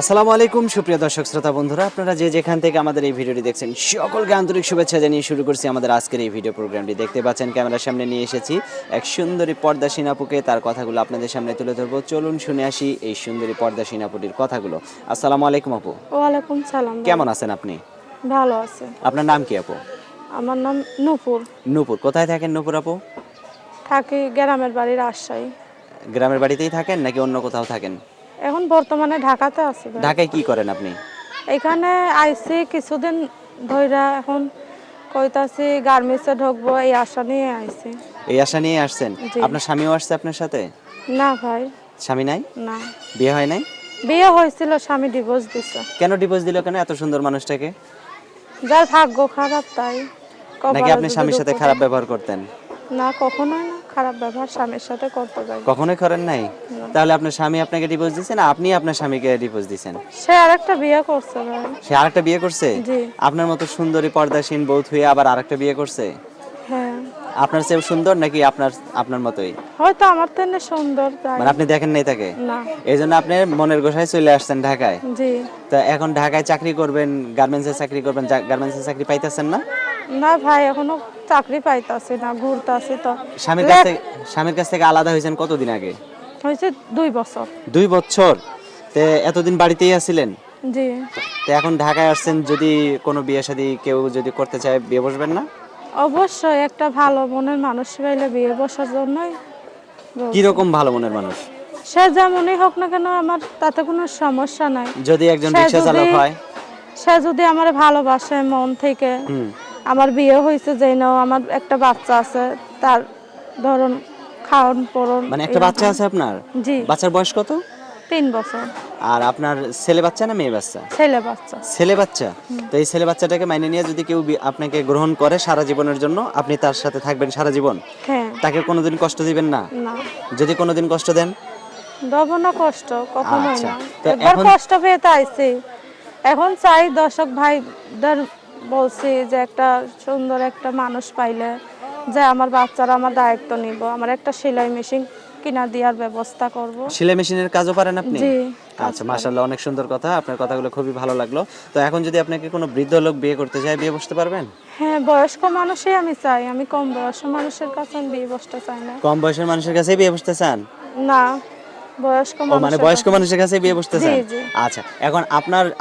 আসসালামু আলাইকুম সুপ্রিয় দর্শক শ্রোতা বন্ধুরা, আপনারা যে যেখান থেকে আমাদের এই ভিডিওটি দেখছেন সকলকে আন্তরিক শুভেচ্ছা জানিয়ে শুরু করছি আমাদের আজকের এই ভিডিও প্রোগ্রামটি। দেখতে পাচ্ছেন ক্যামেরার সামনে নিয়ে এসেছি এক সুন্দরী পর্দাসীন আপুকে, তার কথাগুলো আপনাদের সামনে তুলে ধরবো। চলুন শুনে আসি এই সুন্দরী পর্দাসীন আপুটির কথাগুলো। আসসালামু আলাইকুম আপু। ওয়ালাইকুম সালাম ভাই। কেমন আছেন আপনি? ভালো আছে। আপনার নাম কি আপু? আমার নাম নূপুর। নূপুর। কোথায় থাকেন নূপুর আপু? থাকি গ্রামের বাড়ি রাজশাহী। গ্রামের বাড়িতেই থাকেন নাকি অন্য কোথাও থাকেন? এখন বর্তমানে ঢাকাতে আছি ভাই। ঢাকায় কি করেন আপনি? এখানে আইছি কিছুদিন ধইরা, এখন কইতাছি গার্মেন্টসে ঢুকবো, এই আশা নিয়ে আইছি। এই আশা নিয়ে আসছেন? জি। আপনার স্বামীও আসছে আপনার সাথে? না ভাই, স্বামী নাই? না। বিয়ে হয় নাই? বিয়ে হয়েছিল, স্বামী ডিভোর্স দিছে। কেন ডিভোর্স দিল কেন এত সুন্দর মানুষটাকে? যার ভাগ্য খারাপ তাই। নাকি কপালে আপনি যদি স্বামীর সাথে দুঃখ খারাপ থাকে। ব্যবহার করতেন? না, কখনোই না। খারাপ ব্যবহার স্বামীর সাথে করতে যাই। কখনোই করেন নাই? তাহলে আপনার স্বামী আপনাকে ডিভোর্স দিয়েছে না আপনি আপনার স্বামীকে ডিভোর্স দিয়েছেন? সে আরেকটা বিয়ে করছে ভাই। সে আরেকটা বিয়ে করছে? জি। আপনার মতো সুন্দরী পর্দাসীন বউ থুয়ে আবার আরেকটা বিয়ে করছে? হ্যাঁ, আপনার চেয়ে সুন্দর নাকি আপনার আপনার মতোই? হয়তো আমার থেকে সুন্দর তাই। মানে আপনি দেখেন নাই তাকে? না। এই জন্য আপনি মনের গোসায় চলে আসছেন ঢাকায়। জি। তা এখন ঢাকায় চাকরি করবেন, গার্মেন্টসে চাকরি করবেন, গার্মেন্টসে চাকরি পাইতেছেন না? না ভাই, এখনো চাকরি পাইতাছি না, ঘুরতাছি তো। স্বামীর কাছ থেকে আলাদা হয়েছেন কতদিন আগে? হয়েছে 2 বছর। 2 বছর? তে এতদিন বাড়িতেই আছিলেন? জি। তো এখন ঢাকায় আসছেন, যদি কোনো বিয়ে শাদী কেউ যদি করতে চায় বিয়ে বসবেন না? অবশ্যই একটা ভালো মনের মানুষ পাইলে বিয়ে বসার জন্যই বলছি। কি রকম ভালো মনের মানুষ? সে যেমনই হোক না কেন, আমার তাতে কোনো সমস্যা নাই। যদি একজন সে রিকশা চালক যদি- হয়? সে যদি আমার ভালোবাসে মন থেকে, হুম। আমার বিয়ে হয়েছে যেই নাও, আমার একটা বাচ্চা আছে, তার ধরুন খাওন পরন। মানে একটা বাচ্চা আছে আপনার? জি। বাচ্চার বয়স কত? 3 বছর। আর আপনার ছেলে বাচ্চা না মেয়ে বাচ্চা? ছেলে বাচ্চা। ছেলে বাচ্চা। তো এই ছেলে বাচ্চাটাকে মাইনে নিয়ে যদি কেউ আপনাকে গ্রহণ করে সারা জীবনের জন্য, আপনি তার সাথে থাকবেন সারা জীবন? হ্যাঁ। তাকে কোনোদিন কষ্ট দিবেন না? না, যদি কোনোদিন কষ্ট দেন? দেব না কষ্ট, কখনোই আচ্ছা, না। তো একবার এখন- কষ্ট পেয়ে তো আইছি। এখন চাই দর্শক ভাইদের বলছি যে একটা সুন্দর একটা মানুষ পাইলে, যে আমার বাচ্চারা আমার দায়িত্ব নিব, আমার একটা সেলাই মেশিন কিনা দেওয়ার ব্যবস্থা করব। সেলাই মেশিনের কাজও পারেন আপনি? জি। আচ্ছা, মাশাআল্লাহ, অনেক সুন্দর কথা। আপনার কথাগুলো খুবই ভালো লাগলো। তো এখন যদি আপনাকে কোনো বৃদ্ধ লোক বিয়ে করতে চায়, বিয়ে বসতে পারবেন? হ্যাঁ, বয়স্ক মানুষই আমি চাই। আমি কম বয়স্ক মানুষের কাছে আমি বিয়ে বসতে চাই না। কম বয়সের মানুষের কাছেই বিয়ে বসতে চান? না, বয়স্ক ও মানে মানুষের বয়স্ক কাছে। মানুষের কাছে বিয়ে বসতে জি, চান? জি। আচ্ছা, এখন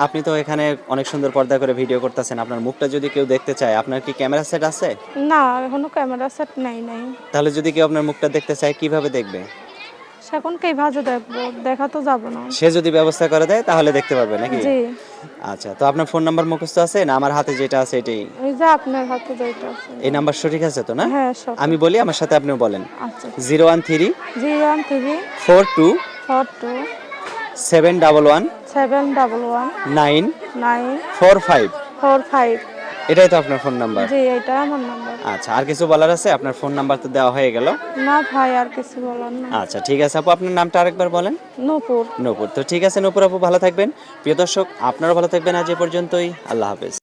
আপনি তো এখানে অনেক সুন্দর পর্দা করে ভিডিও করতেছেন, আপনার মুখটা যদি কেউ দেখতে চায়, আপনার কি ক্যামেরা সেট আছে? না, এখনো ক্যামেরা সেট নাই। তাহলে যদি কেউ আপনার মুখটা দেখতে চায় কিভাবে দেখবে? এখন কে ভাজে দেখবো, দেখা তো যাবো না। সে যদি ব্যবস্থা করে দেয় তাহলে দেখতে পারবে নাকি? জি। আচ্ছা, তো আপনার ফোন নাম্বার মুখস্থ আছে না? আমার হাতে যেটা আছে এটাই? ওই যে আপনার হাতে যেটা আছে। এই নাম্বার সঠিক আছে তো না? হ্যাঁ, সব। আমি বলি, আমার সাথে আপনিও বলেন। আচ্ছা। 013 013 42 42 711 711 9 9 45। 45। এটাই তো আপনার ফোন নাম্বার? জি, এটা আমার নাম্বার। আচ্ছা, আর কিছু বলার আছে? আপনার ফোন নাম্বার তো দেওয়া হয়ে গেল। না ভাই, আর কিছু বলার না। আচ্ছা, ঠিক আছে আপু, আপনার নামটা আরেকবার বলেন। নূপুর। নূপুর। তো ঠিক আছে নূপুর আপু, ভালো থাকবেন। প্রিয় দর্শক, আপনারাও ভালো থাকবেন। আজ এ পর্যন্তই। আল্লাহ হাফেজ।